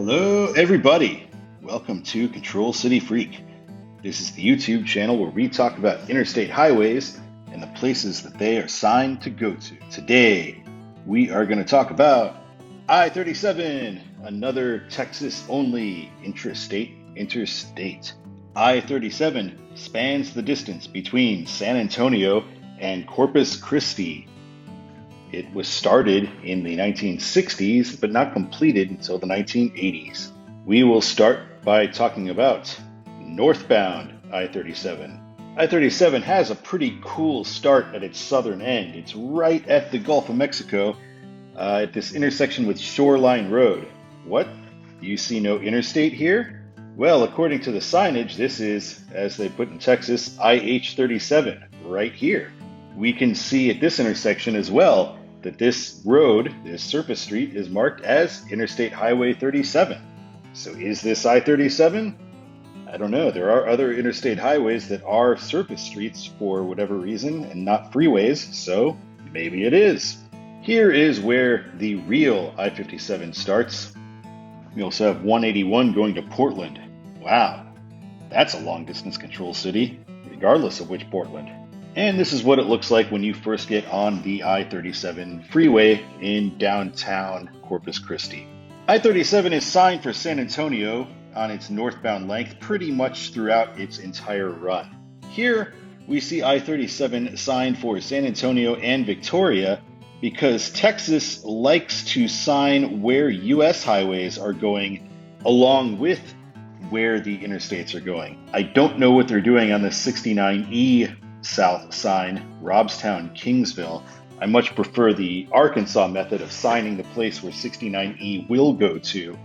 Hello, everybody. Welcome to Control City Freak. This is the YouTube channel where we talk about interstate highways and the places that they are signed to go to. Today, we are going to talk about I-37, another Texas-only interstate. I-37 spans the distance between San Antonio and Corpus Christi. It was started in the 1960s, but not completed until the 1980s. We will start by talking about Northbound I-37. I-37 has a pretty cool start at its southern end. It's right at the Gulf of Mexico, at this intersection with Shoreline Road. What? You see no interstate here? Well, according to the signage, this is, as they put in Texas, IH-37, right here. We can see at this intersection as well that this road, this surface street, is marked as Interstate Highway 37. So is this I-37? I don't know. There are other interstate highways that are surface streets for whatever reason and not freeways, so maybe it is. Here is where the real I-57 starts. We also have 181 going to Portland. Wow, that's a long distance control city, regardless of which Portland. And this is what it looks like when you first get on the I-37 freeway in downtown Corpus Christi. I-37 is signed for San Antonio on its northbound length pretty much throughout its entire run. Here we see I-37 signed for San Antonio and Victoria because Texas likes to sign where U.S. highways are going along with where the interstates are going. I don't know what they're doing on the 69E South sign, Robstown, Kingsville. I much prefer the Arkansas method of signing the place where 69E will go to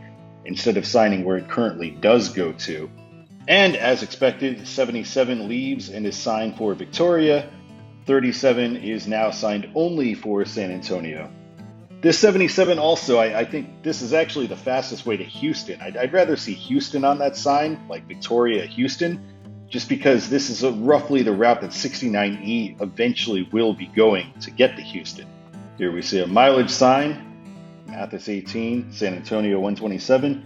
instead of signing where it currently does go to. And as expected, 77 leaves and is signed for Victoria. 37 is now signed only for San Antonio. This 77 also, I think this is actually the fastest way to Houston. I'd rather see Houston on that sign, like Victoria, Houston, just because this is roughly the route that 69E eventually will be going to get to Houston. Here we see a mileage sign, Mathis 18, San Antonio 127.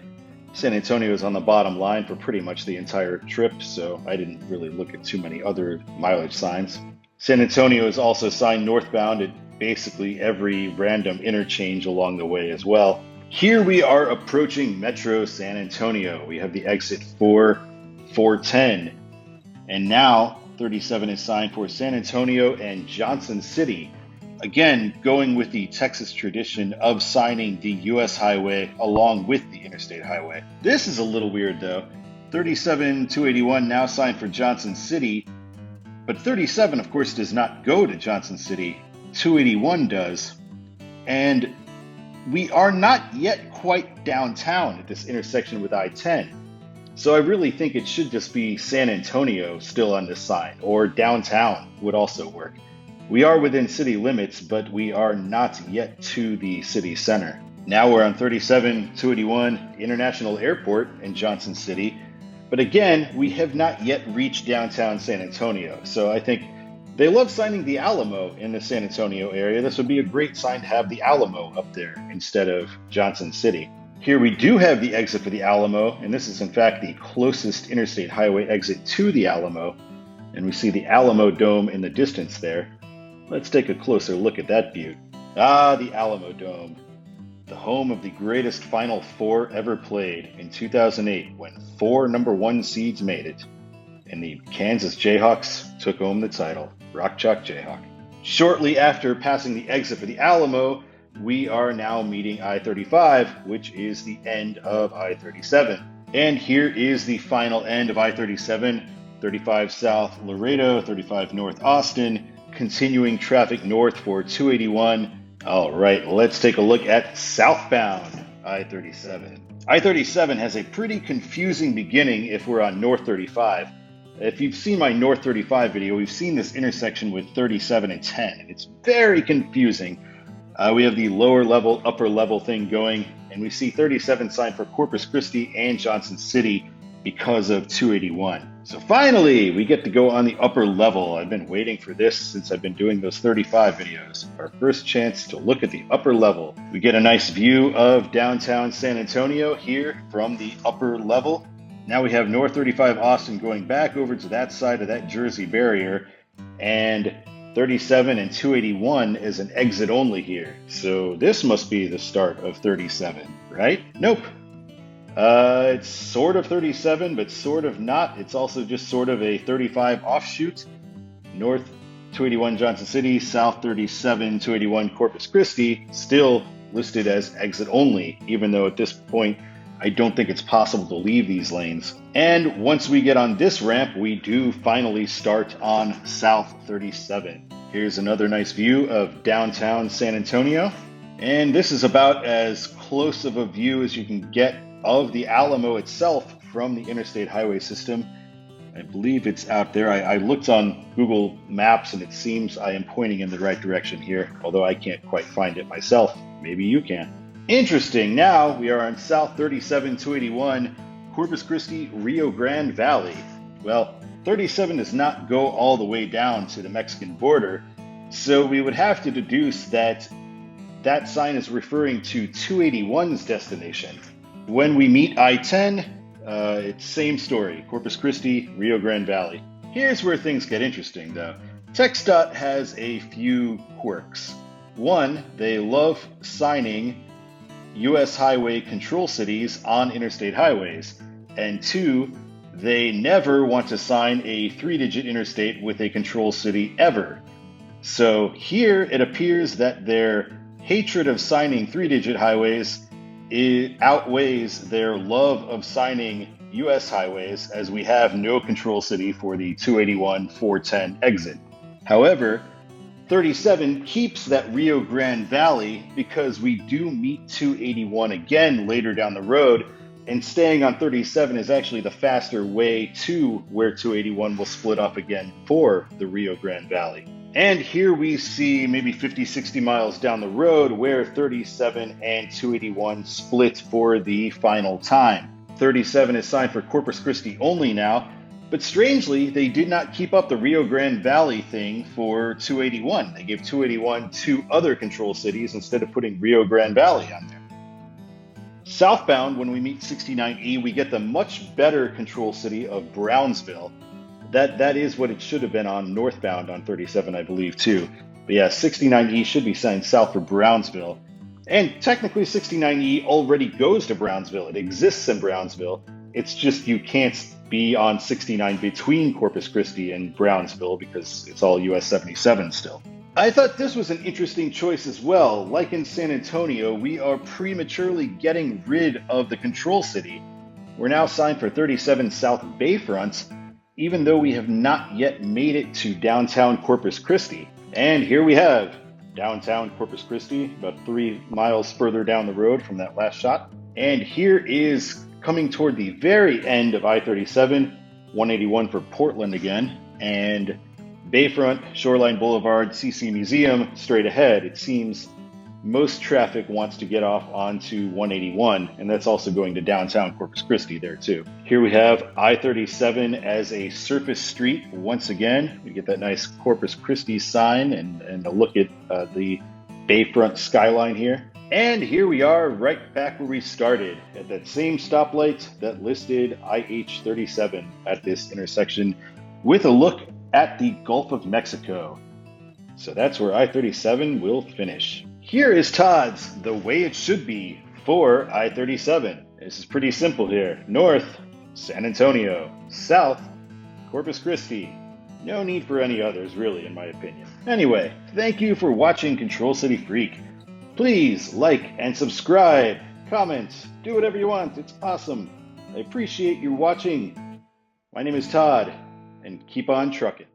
San Antonio is on the bottom line for pretty much the entire trip, so I didn't really look at too many other mileage signs. San Antonio is also signed northbound at basically every random interchange along the way as well. Here we are approaching Metro San Antonio. We have the exit for 410. And now 37 is signed for San Antonio and Johnson City. Again, going with the Texas tradition of signing the U.S. highway along with the interstate highway. This is a little weird though. 37 281 now signed for Johnson City, but 37 of course does not go to Johnson City. 281 does. And we are not yet quite downtown at this intersection with I-10. So I really think it should just be San Antonio still on this sign, or downtown would also work. We are within city limits, but we are not yet to the city center. Now we're on 37 281 International Airport in Johnson City, but again, we have not yet reached downtown San Antonio. So I think they love signing the Alamo in the San Antonio area. This would be a great sign to have the Alamo up there instead of Johnson City. Here we do have the exit for the Alamo, and this is in fact the closest interstate highway exit to the Alamo, and we see the Alamodome in the distance there. Let's take a closer look at that beaut. Ah, the Alamodome, the home of the greatest Final Four ever played in 2008 when 4 number 1 seeds made it, and the Kansas Jayhawks took home the title. Rock Chalk Jayhawk. Shortly after passing the exit for the Alamo, we are now meeting I-35, which is the end of I-37. And here is the final end of I-37, 35 South Laredo, 35 North Austin, continuing traffic north for 281. All right, let's take a look at Southbound I-37. I-37 has a pretty confusing beginning if we're on North 35. If you've seen my North 35 video, we've seen this intersection with 37 and 10, and it's very confusing. We have the lower level, upper level thing going, and we see 37 signed for Corpus Christi and Johnson City because of 281. So finally, we get to go on the upper level. I've been waiting for this since I've been doing those 35 videos. Our first chance to look at the upper level. We get a nice view of downtown San Antonio here from the upper level. Now we have North 35 Austin going back over to that side of that Jersey barrier, and 37 and 281 is an exit only here. So this must be the start of 37, right? Nope. It's sort of 37, but sort of not. It's also just sort of a 35 offshoot. North 281 Johnson City, South 37 281 Corpus Christi, still listed as exit only, even though at this point I don't think it's possible to leave these lanes. And once we get on this ramp, we do finally start on South 37. Here's another nice view of downtown San Antonio. And this is about as close of a view as you can get of the Alamo itself from the Interstate Highway system. I believe it's out there. I looked on Google Maps and it seems I am pointing in the right direction here, although I can't quite find it myself. Maybe you can. Interesting. Now we are on South 37 281 Corpus Christi, Rio Grande Valley. Well, 37 does not go all the way down to the Mexican border, so we would have to deduce that that sign is referring to 281's destination. When we meet I-10, it's same story, Corpus Christi, Rio Grande Valley. Here's where things get interesting though. TxDOT has a few quirks. One, they love signing U.S. highway control cities on interstate highways. And two, they never want to sign a 3-digit interstate with a control city ever. So here it appears that their hatred of signing 3-digit highways outweighs their love of signing U.S. highways, as we have no control city for the 281 410 exit. However, 37 keeps that Rio Grande Valley because we do meet 281 again later down the road, and staying on 37 is actually the faster way to where 281 will split up again for the Rio Grande Valley. And here we see maybe 50, 60 miles down the road where 37 and 281 split for the final time. 37 is signed for Corpus Christi only now, but strangely, they did not keep up the Rio Grande Valley thing for 281. They gave 281 two other control cities instead of putting Rio Grande Valley on there. Southbound, when we meet 69E, we get the much better control city of Brownsville. That is what it should have been on Northbound on 37, I believe, too. But yeah, 69E should be signed south for Brownsville. And technically, 69E already goes to Brownsville. It exists in Brownsville. It's just you can't be on 69 between Corpus Christi and Brownsville because it's all US 77 still. I thought this was an interesting choice as well. Like in San Antonio, we are prematurely getting rid of the control city. We're now signed for 37 South Bayfront, even though we have not yet made it to downtown Corpus Christi. And here we have downtown Corpus Christi, about 3 miles further down the road from that last shot. And here is, coming toward the very end of I-37, 181 for Portland again, and Bayfront, Shoreline Boulevard, CC Museum, straight ahead. It seems most traffic wants to get off onto 181, and that's also going to downtown Corpus Christi there too. Here we have I-37 as a surface street once again. We get that nice Corpus Christi sign and a look at the Bayfront skyline here. And here we are right back where we started, at that same stoplight that listed IH37 at this intersection, with a look at the Gulf of Mexico. So that's where I-37 will finish. Here is Todd's The Way It Should Be for I-37. This is pretty simple here. North, San Antonio. South, Corpus Christi. No need for any others, really, in my opinion. Anyway, thank you for watching Control City Freak. Please like and subscribe, comment, do whatever you want. It's awesome. I appreciate you watching. My name is Todd, and keep on trucking.